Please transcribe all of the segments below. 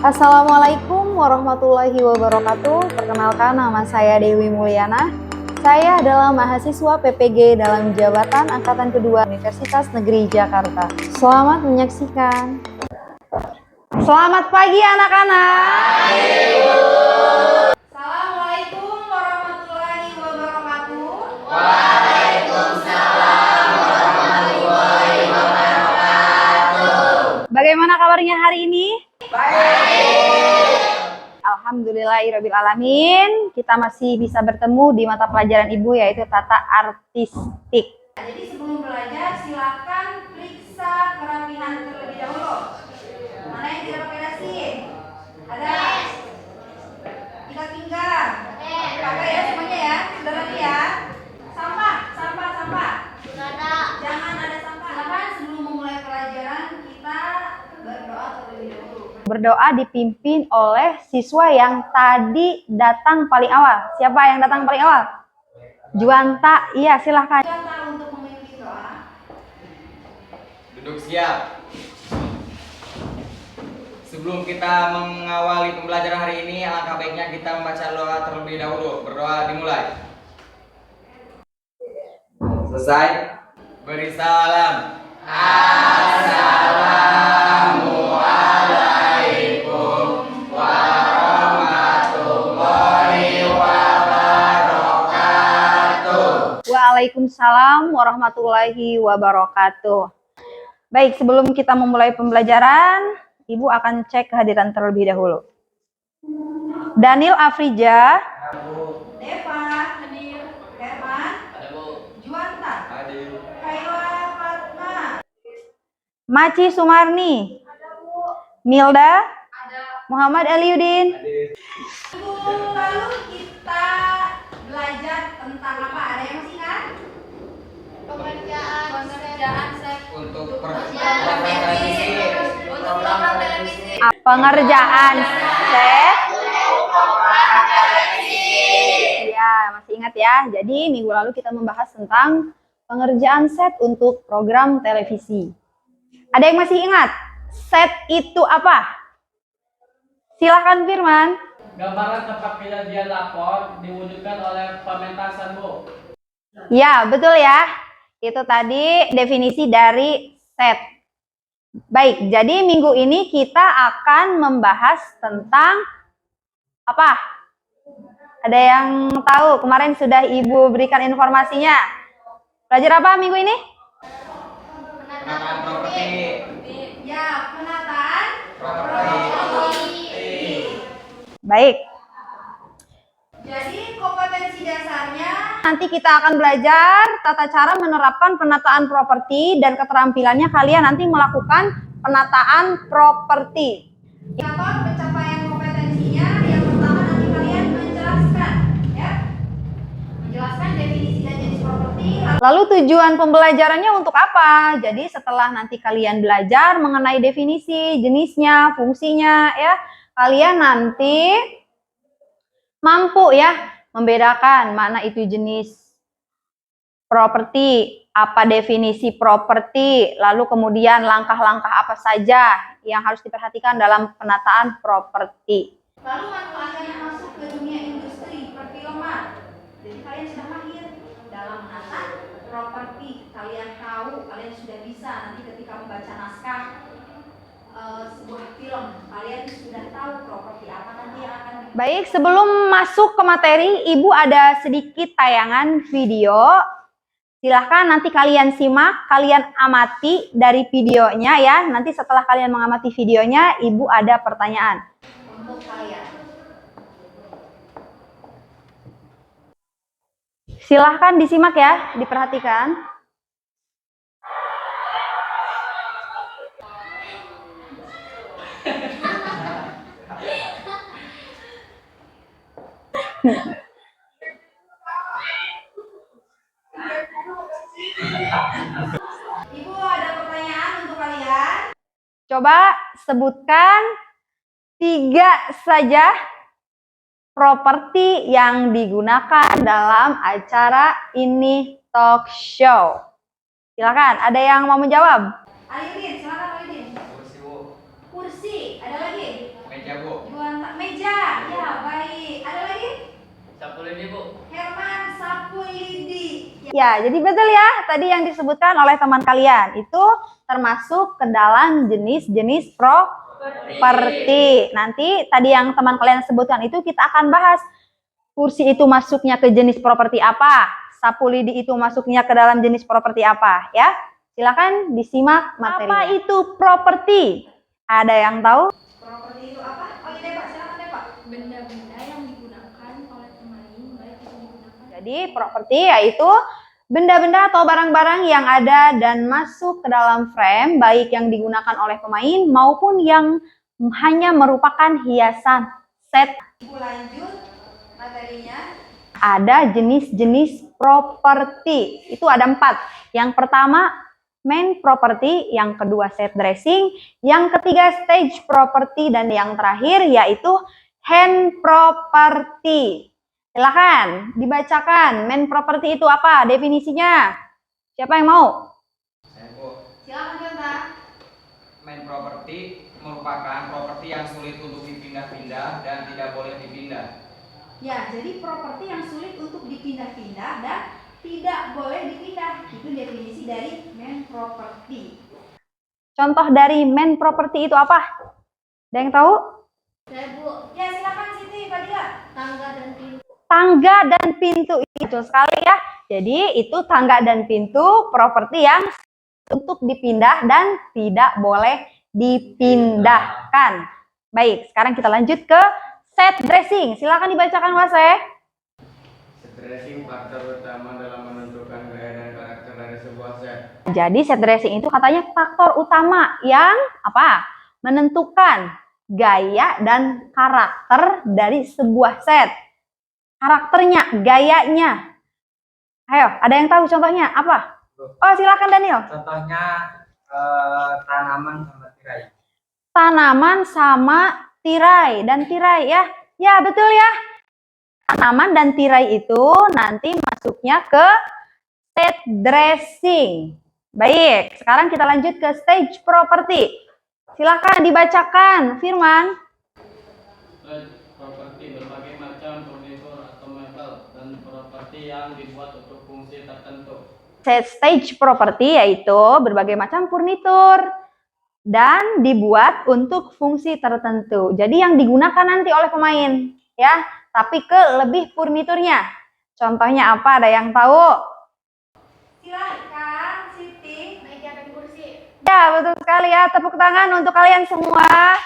Assalamualaikum warahmatullahi wabarakatuh. Perkenalkan, nama saya Dewi Mulyana. Saya adalah mahasiswa PPG dalam jabatan Angkatan Kedua Universitas Negeri Jakarta. Selamat menyaksikan. Selamat pagi anak-anak. Assalamualaikum warahmatullahi wabarakatuh. Waalaikumsalam warahmatullahi wabarakatuh. Bagaimana kabarnya hari ini? Alhamdulillahirrabbilalamin, kita masih bisa bertemu di mata pelajaran Ibu, yaitu tata artistik. Jadi sebelum belajar silakan periksa kerapihan terlebih dahulu. Mana yang tidak pakai dasi? Ada? Ikat pinggang? Pakai ya semuanya ya, sudah rapi ya. Sampah. Sudah ada. Jangan ada sampah. Silakan sebelum memulai pelajaran kita berdoa terlebih dahulu. Berdoa dipimpin oleh siswa yang tadi datang paling awal. Siapa yang datang paling awal? Juwanta. Iya, silahkan. Juwanta untuk memimpin doa. Duduk siap. Sebelum kita mengawali pembelajaran hari ini, alangkah baiknya kita membaca doa terlebih dahulu. Berdoa dimulai. Selesai. Beri salam. Assalamualaikum warahmatullahi wabarakatuh. Waalaikumsalam warahmatullahi wabarakatuh. Baik, sebelum kita memulai pembelajaran, Ibu akan cek kehadiran terlebih dahulu. Daniel Afrija, Deva, hadir. Herman, ada Bu. Juwanta, hadir. Kaila Fatma, Maci Sumarni, ada Bu. Milda, ada. Muhammad Aliuddin, hadir. Minggu lalu kita belajar tentang apa? Ada yang masih ingat? Pengerjaan set Untuk program televisi. Pengerjaan set. Ya, masih ingat ya. Jadi minggu lalu kita membahas tentang pengerjaan set untuk program televisi. Ada yang masih ingat? Set itu apa? Silahkan Firman. Gambaran tempat kejadian lapor diwujudkan oleh pementasan, Bu. Ya, betul ya. Itu tadi definisi dari set. Baik, jadi minggu ini kita akan membahas tentang apa? Ada yang tahu? Kemarin sudah Ibu berikan informasinya. Belajar apa minggu ini? Penataan properti. Ya, penataan Properti. Baik. Jadi kompetensi dasarnya nanti kita akan belajar tata cara menerapkan penataan properti dan keterampilannya kalian nanti melakukan penataan properti. Indikator pencapaian kompetensinya yang pertama nanti kalian menjelaskan ya. Menjelaskan definisi dan jenis properti. Lalu tujuan pembelajarannya untuk apa? Jadi setelah nanti kalian belajar mengenai definisi, jenisnya, fungsinya ya, kalian nanti mampu ya membedakan mana itu jenis properti, apa definisi properti, lalu kemudian langkah-langkah apa saja yang harus diperhatikan dalam penataan properti. Lalu manfaatnya masuk ke dunia industri perfilman. Jadi kalian sudah mahir dalam menata properti, kalian tahu, kalian sudah bisa nanti ketika membaca naskah sebuah film, kalian sudah tahu properti apa nanti yang akan. Baik, sebelum masuk ke materi, Ibu ada sedikit tayangan video. Silahkan nanti kalian simak, kalian amati dari videonya ya. Nanti setelah kalian mengamati videonya, Ibu ada pertanyaan untuk kalian. Silahkan disimak ya, diperhatikan. Ibu ada pertanyaan untuk kalian. Coba sebutkan 3 saja properti yang digunakan dalam acara ini talk show. Silakan, ada yang mau menjawab? Aliuddin, silakan Aliuddin. Kursi, Bu. Kursi, ada lagi? Meja, Bu. lidi, Bu. Herman sapu lidi. Ya, jadi betul ya tadi yang disebutkan oleh teman kalian itu termasuk ke dalam jenis-jenis properti. Nanti tadi yang teman kalian sebutkan itu kita akan bahas. Kursi itu masuknya ke jenis properti apa? Sapu lidi itu masuknya ke dalam jenis properti apa? Ya, silakan disimak materi. Apa itu properti? Ada yang tahu? Properti itu apa? Oh iya Pak, silakan deh Pak. Benda-benda yang digunakan oleh pemain, baik itu digunakan. Jadi properti yaitu benda-benda atau barang-barang yang ada dan masuk ke dalam frame, baik yang digunakan oleh pemain maupun yang hanya merupakan hiasan set. Ibu lanjut materinya. Ada jenis-jenis properti. Itu ada 4. Yang pertama main property, yang kedua set dressing, yang ketiga stage property, dan yang terakhir yaitu hand property. Silakan dibacakan main property itu apa definisinya? Siapa yang mau? Saya, Bu. Silakan Jonta. Main properti merupakan properti yang sulit untuk dipindah-pindah dan tidak boleh dipindah. Ya, jadi properti yang sulit untuk dipindah-pindah dan tidak boleh dipindah. Itu definisi dari main property. Contoh dari main property itu apa? Ada yang tahu? Saya, Bu. Ya, silakan Siti, Fadila. Tangga dan pintu. Tangga dan pintu itu sekali ya. Jadi itu tangga dan pintu properti yang untuk dipindah dan tidak boleh dipindahkan. Baik, sekarang kita lanjut ke set dressing. Silakan dibacakan Wase. Set dressing faktor utama dalam menentukan gaya dan karakter dari sebuah set. Jadi set dressing itu katanya faktor utama yang apa? Menentukan gaya dan karakter dari sebuah set. Karakternya, gayanya. Ayo, ada yang tahu contohnya apa? Oh, silakan Daniel. Contohnya tanaman sama tirai. Tanaman sama tirai dan tirai ya. Ya, betul ya. Tanaman dan tirai itu nanti masuknya ke set dressing. Baik, sekarang kita lanjut ke stage property. Silakan dibacakan, Firman. Properti berbagai macam furnitur atau mebel dan properti yang dibuat untuk fungsi tertentu. Stage property yaitu berbagai macam furnitur dan dibuat untuk fungsi tertentu. Jadi yang digunakan nanti oleh pemain ya, tapi ke lebih furniturnya. Contohnya apa? Ada yang tahu? Silakan Siti. Meja dan kursi. Ya, betul sekali ya. Tepuk tangan untuk kalian semua.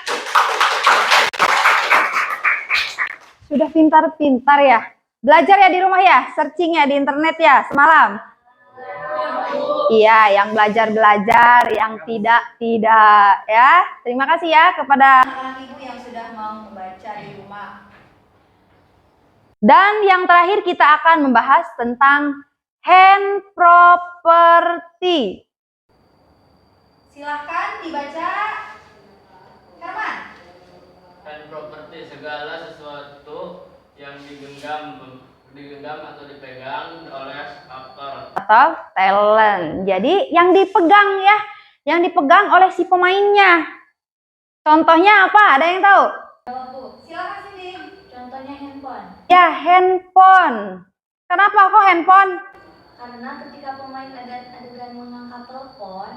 Sudah pintar-pintar ya. Belajar ya di rumah ya, searching ya di internet ya semalam. Iya, yang belajar-belajar, yang tidak ya. Terima kasih ya kepada anak ibu yang sudah mau membaca di rumah. Dan yang terakhir kita akan membahas tentang hand property. Silahkan dibaca, Herman. Hand properti segala sesuatu yang digenggam atau dipegang oleh aktor Atau talent. Jadi yang dipegang ya, yang dipegang oleh si pemainnya. Contohnya apa? Ada yang tahu? Jawab, Bu. Silakan sini. Contohnya handphone. Ya, handphone. Kenapa kok handphone? Karena ketika pemain adegan mengangkat telepon,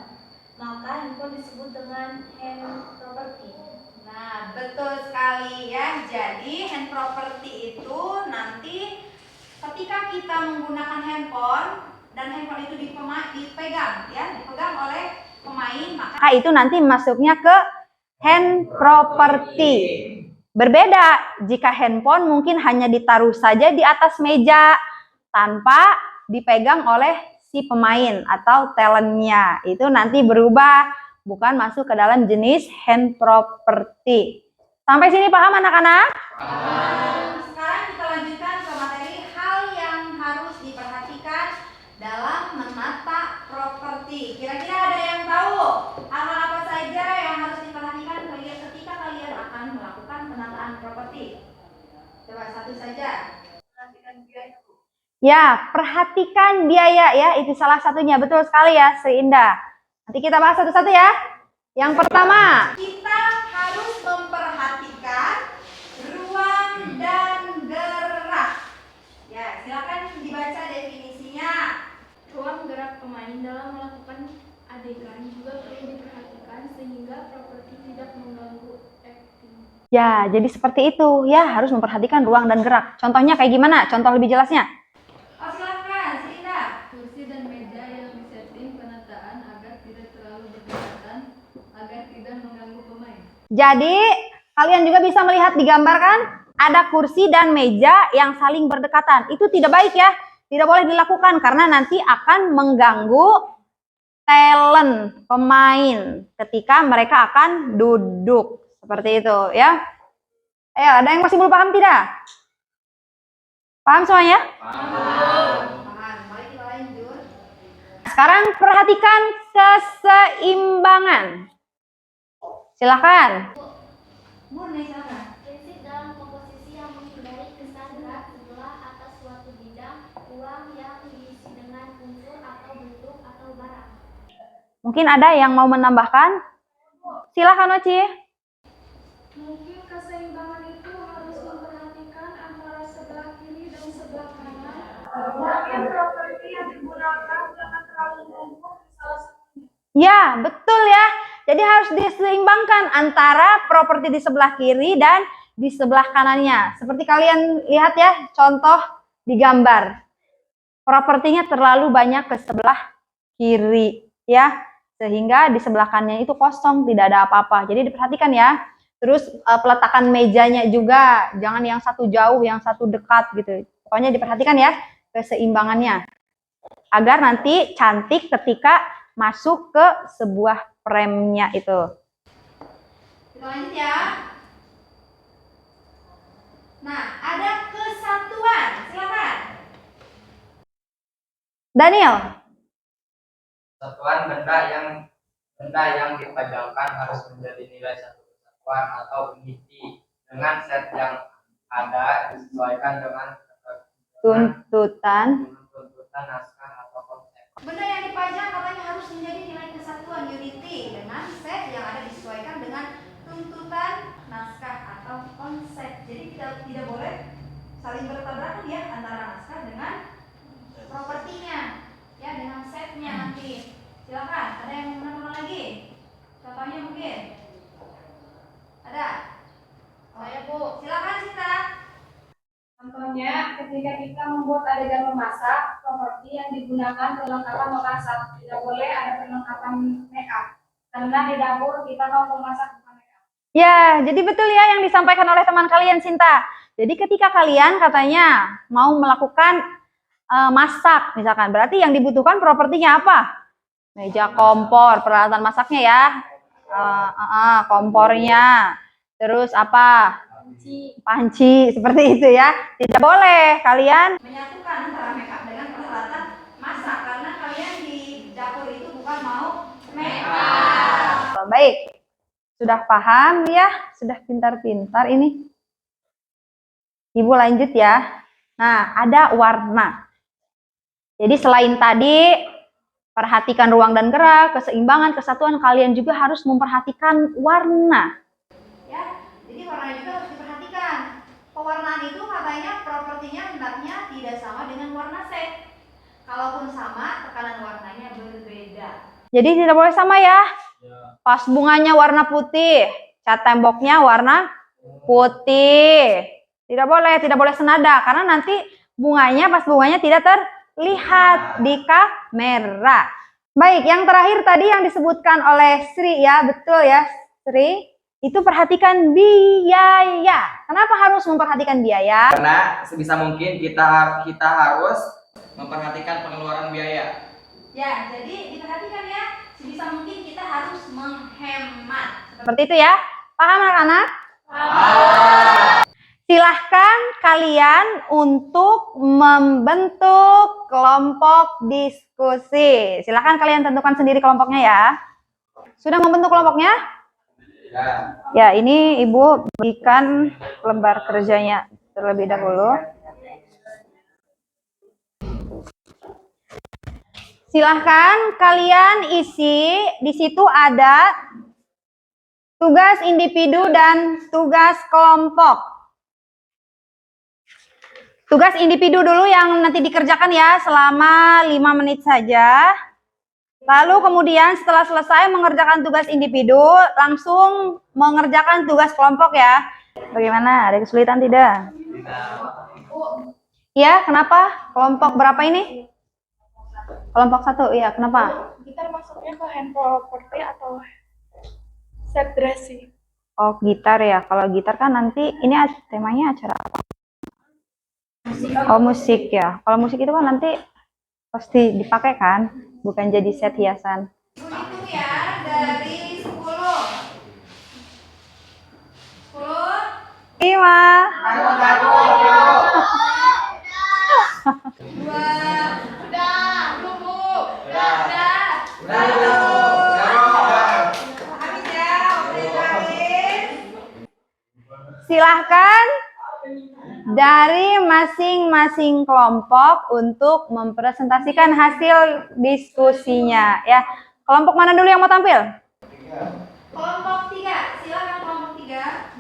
maka handphone disebut dengan hand property. Nah, betul sekali ya. Jadi hand property itu nanti ketika kita menggunakan handphone dan handphone itu dipegang ya, dipegang oleh pemain, maka itu nanti masuknya ke hand property. Berbeda jika handphone mungkin hanya ditaruh saja di atas meja tanpa dipegang oleh si pemain atau talentnya. Itu nanti berubah, bukan masuk ke dalam jenis hand property. Sampai sini paham anak-anak? Sekarang kita lanjutkan ke materi hal yang harus diperhatikan dalam menata properti. Kira-kira ada yang tahu hal-hal apa saja yang harus diperhatikan ketika kalian akan melakukan penataan properti? Coba satu saja. Perhatikan biaya. Ya, perhatikan biaya ya, itu salah satunya. Betul sekali ya, Seindah. Nanti kita bahas satu-satu ya. Yang pertama, kita harus memperhatikan ruang dan gerak. adegan juga perlu diperhatikan sehingga properti tidak mengganggu acting. Ya, jadi seperti itu ya, harus memperhatikan ruang dan gerak. Contohnya kayak gimana? Contoh lebih jelasnya. Oh, silakan, Sinda. Kursi dan meja yang disetting penataan agar tidak terlalu berdekatan agar tidak mengganggu pemain. Jadi, kalian juga bisa melihat di gambar kan? Ada kursi dan meja yang saling berdekatan. Itu tidak baik ya. Tidak boleh dilakukan karena nanti akan mengganggu talent pemain ketika mereka akan duduk. Seperti itu ya. Ayo, ada yang masih belum paham tidak? Paham semuanya? Paham. Mari kita lanjut. Sekarang perhatikan keseimbangan. Silakan. Murni, silakan. Prinsip dalam komposisi yang menghindari kesan berat sebelah atas suatu bidang ruang yang diisi dengan unsur atau bentuk atau barang. Mungkin ada yang mau menambahkan? Silakan, Oci. Mungkin keseimbangan itu harus memperhatikan antara sebelah kiri dan sebelah kanan. Mungkin properti yang digunakan jangan terlalu numpuk di salah satu. Ya, betul ya. Jadi harus diseimbangkan antara properti di sebelah kiri dan di sebelah kanannya. Seperti kalian lihat ya, contoh di gambar. Propertinya terlalu banyak ke sebelah kiri ya. Sehingga di sebelah kanannya itu kosong, tidak ada apa-apa. Jadi diperhatikan ya. Terus peletakan mejanya juga, jangan yang satu jauh, yang satu dekat gitu. Pokoknya diperhatikan ya keseimbangannya. Agar nanti cantik ketika masuk ke sebuah frame-nya itu. Kita lanjut ya. Nah, ada kesatuan. Silakan. Daniel. Satuan benda yang dipajangkan harus menjadi nilai satu kesatuan atau unity dengan set yang ada disesuaikan dengan Tuntutan naskah atau konsep. benda yang dipajang katanya harus menjadi nilai kesatuan unity dengan set yang ada disesuaikan dengan tuntutan naskah atau konsep. Jadi tidak boleh saling bertabrakan ya antara naskah dengan propertinya ya, dengan setnya nanti. Silakan, ada yang mau menambahkan lagi? Contohnya mungkin ada? Saya Bu. Silakan Sita. Contohnya, ketika kita membuat adegan memasak, properti yang digunakan perlengkapan memasak. Tidak boleh ada perlengkapan make up. Karena di dapur kita mau memasak bukan make up. Ya, jadi betul ya yang disampaikan oleh teman kalian Sinta. Jadi ketika kalian katanya mau melakukan masak misalkan, berarti yang dibutuhkan propertinya apa? Meja, kompor, peralatan masaknya ya. Kompornya. Terus apa? Panci, seperti itu ya. Tidak boleh kalian menyatukan antara make up dengan peralatan masak karena kalian di dapur itu bukan mau make up. Baik. Sudah paham ya? Sudah pintar-pintar ini. Ibu lanjut ya. Nah, ada warna. Jadi selain tadi perhatikan ruang dan gerak, keseimbangan, kesatuan, kalian juga harus memperhatikan warna. Ya, jadi warna juga harus diperhatikan. Pewarnaan itu katanya propertinya hendaknya tidak sama dengan warna set. Kalaupun sama, tekanan warnanya berbeda. Jadi tidak boleh sama ya. Pas bunganya warna putih, cat temboknya warna putih. Tidak boleh senada karena nanti bunganya pas bunganya tidak terlihat di kamera. Baik, yang terakhir tadi yang disebutkan oleh Sri ya, betul ya Sri. Itu perhatikan biaya. Kenapa harus memperhatikan biaya? Karena sebisa mungkin kita harus memperhatikan pengeluaran biaya. Ya, jadi diperhatikan ya. Sebisa mungkin kita harus menghemat. Seperti itu ya. Paham anak-anak? Paham. Silahkan kalian untuk membentuk kelompok diskusi. Silahkan kalian tentukan sendiri kelompoknya ya. Sudah membentuk kelompoknya? Ya, ini Ibu berikan lembar kerjanya terlebih dahulu. Silahkan kalian isi, di situ ada tugas individu dan tugas kelompok. Tugas individu dulu yang nanti dikerjakan ya selama 5 menit saja. Lalu kemudian setelah selesai mengerjakan tugas individu, langsung mengerjakan tugas kelompok ya. Bagaimana? Ada kesulitan tidak? Ya, kenapa? Kelompok berapa ini? Kelompok 1, iya. Kenapa? Gitar masuknya ke hand property atau set dressing? Oh, gitar ya. Kalau gitar kan nanti ini temanya acara apa? Oh, musik ya. Kalau musik itu kan nanti pasti dipakai kan, bukan jadi set hiasan. Hitung ya dari 10. 10. Lima. 2. Udah, belum Bu. Udah. Habis ya, waktunya habis. Silahkan dari masing-masing kelompok untuk mempresentasikan hasil diskusinya ya. Kelompok mana dulu yang mau tampil? Kelompok 3, silakan kelompok 3.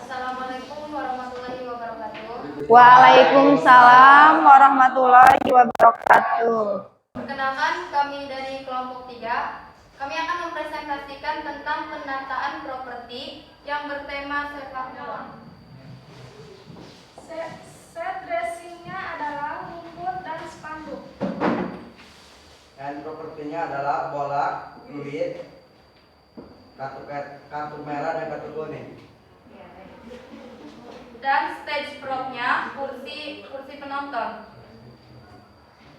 Assalamualaikum warahmatullahi wabarakatuh. Waalaikumsalam warahmatullahi wabarakatuh. Perkenalkan, kami dari kelompok 3. Kami akan mempresentasikan tentang penataan properti yang bertema sepak bola. Set dressingnya adalah rumput dan spanduk. Dan propertinya adalah bola, fluid, kartu merah dan kartu kuning. Dan stage prop-nya kursi penonton.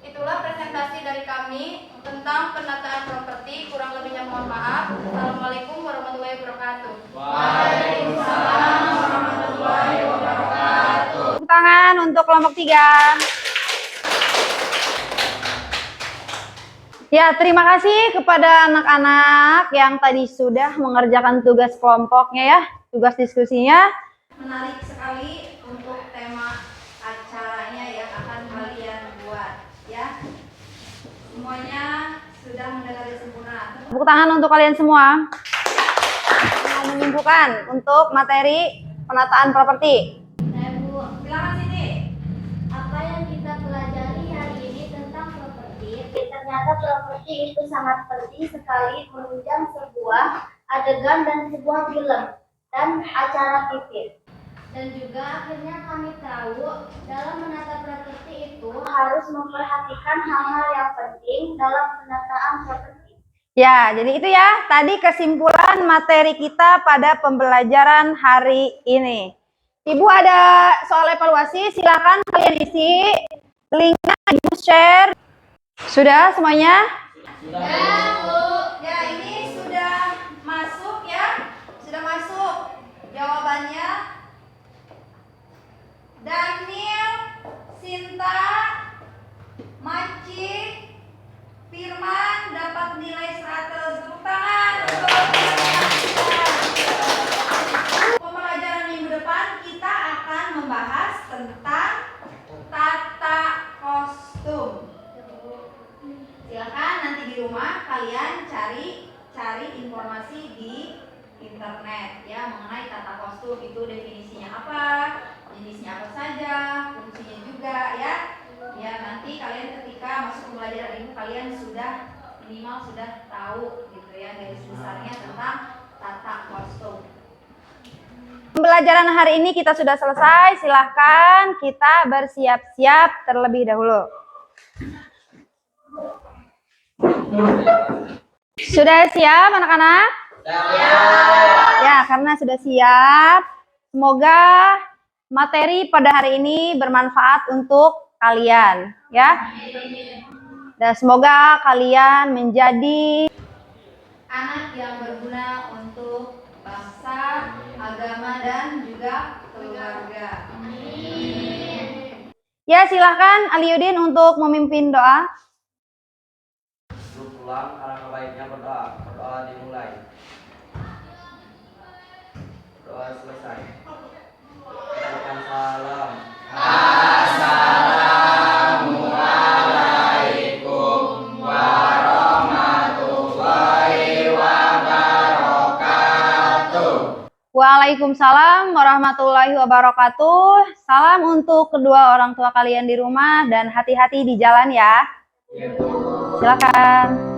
Itulah presentasi dari kami tentang penataan properti. Kurang lebihnya mohon maaf. Assalamualaikum warahmatullahi wabarakatuh. Waalaikumsalam warahmatullahi wabarakatuh. Tepuk tangan untuk kelompok 3. Ya, terima kasih kepada anak-anak yang tadi sudah mengerjakan tugas kelompoknya ya, tugas diskusinya. Menarik sekali untuk tema acaranya yang akan kalian buat ya. Semuanya sudah mendengar sempurna. Tepuk tangan untuk kalian semua. Mau menyimpulkan untuk materi penataan properti. Silakan sini. Apa yang kita pelajari hari ini tentang properti, ternyata properti itu sangat penting sekali menunjang sebuah adegan dan sebuah film dan acara TV. Dan juga akhirnya kami tahu dalam menata properti itu harus memperhatikan hal-hal yang penting dalam penataan properti. Ya, jadi itu ya tadi kesimpulan materi kita pada pembelajaran hari ini. Ibu ada soal evaluasi, silakan kalian isi linknya, Ibu share. Sudah semuanya? Ya Bu, ya ini sudah masuk ya, sudah masuk jawabannya. Daniel, Sinta, Maci, Firman dapat nilai 100. Tepuk tangan. Pembelajaran minggu depan kita akan membahas tentang tata kostum. Silakan nanti di rumah kalian cari informasi di internet ya mengenai tata kostum, itu definisinya apa, jenisnya apa saja, fungsinya juga ya. Biar nanti kalian ketika masuk pembelajaran ini kalian sudah minimal sudah tahu gitu ya garis besarnya tentang tata kostum. Pembelajaran hari ini kita sudah selesai. Silahkan kita bersiap-siap terlebih dahulu. Sudah siap anak-anak? Ya, karena sudah siap, semoga materi pada hari ini bermanfaat untuk kalian ya. Dan semoga kalian menjadi Anak yang berguna untuk bangsa, agama dan juga keluarga. ya, silahkan Aliudin untuk memimpin doa. Sebelum pulang, alangkah baiknya berdoa. Berdoa dimulai. Doa selesai. Ucapkan salam. Assalamualaikum warahmatullahi wabarakatuh. Waalaikumsalam warahmatullahi wabarakatuh. Salam untuk kedua orang tua kalian di rumah dan hati-hati di jalan ya. Silakan.